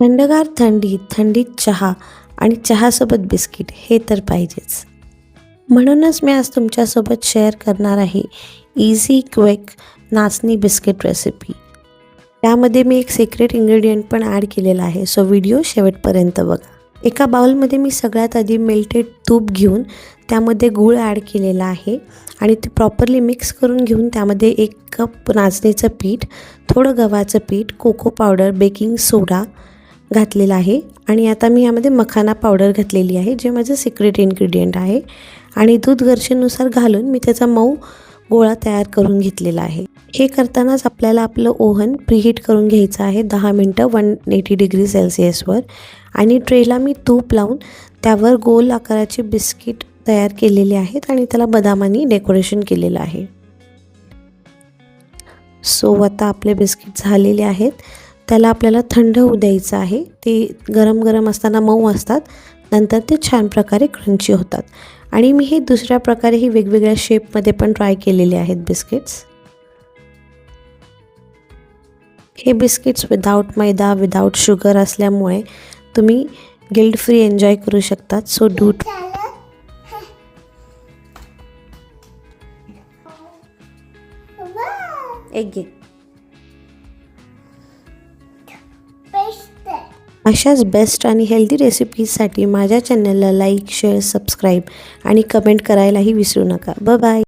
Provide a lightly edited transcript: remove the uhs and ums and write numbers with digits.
थंडगार थंडीत चहा आणि चहासोबत बिस्किट हे तर पाहिजेच. म्हणूनच मी आज तुमच्यासोबत शेअर करणार आहे इझी क्विक नाचणी बिस्किट रेसिपी. त्यामध्ये मी एक सिक्रेट इन्ग्रेडियंट पण ॲड केलेला आहे, सो व्हिडिओ शेवटपर्यंत बघा. एका बाउलमध्ये मी सगळ्यात आधी मेल्टेड तूप घेऊन त्यामध्ये गूळ ॲड केलेला आहे आणि ते प्रॉपरली मिक्स करून घेऊन त्यामध्ये 1 कप नाचणीचं पीठ, थोडं गव्हाचं पीठ, कोको पावडर, बेकिंग सोडा घातलेला आहे आणि आता मी यामध्ये मखाना पावडर घातलेली आहे, जे माझं सिक्रेट इन्ग्रेडियंट आहे. आणि दूध गरजेनुसार घालून मी त्याचा मऊ गोळा तयार करून घेतलेला आहे. हे करतानाच आपल्याला आपलं ओव्हन प्रीहीट करून घ्यायचं आहे 10 मिनटं 180 डिग्री सेल्सिअसवर. आणि ट्रेला मी तूप लावून त्यावर गोल आकाराचे बिस्किट तयार केलेले आहेत आणि त्याला बदामानी डेकोरेशन केलेलं आहे. सो आता आपले बिस्किट झालेले आहेत. त्याला आपल्याला थंड होऊ द्यायचं आहे. ते गरम असताना मऊ असतात, नंतर ते छान प्रकारे क्रंची होतात. आणि मी हे दुसऱ्या प्रकारेही वेगवेगळ्या शेपमध्ये पण ट्राय केलेले आहेत बिस्किट्स. हे बिस्किट्स विदाऊट मैदा, विदाऊट शुगर असल्यामुळे तुम्ही गिल्ट फ्री एन्जॉय करू शकतात. सो डू एक घे. अशाच बेस्ट आणि हेल्दी रेसिपीजसाठी माझ्या चॅनलला लाईक, शेअर, सबस्क्राईब आणि कमेंट करायलाही विसरू नका. Bye bye.